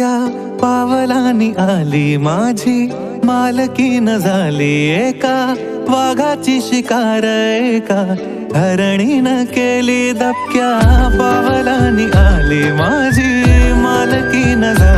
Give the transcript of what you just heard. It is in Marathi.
दबक्या पावलांनी आली माझी मालकीन झाली एका वाघाची शिकार एका हरणीनं केली दबक्या पावलांनी आली माझी मालकीन झाली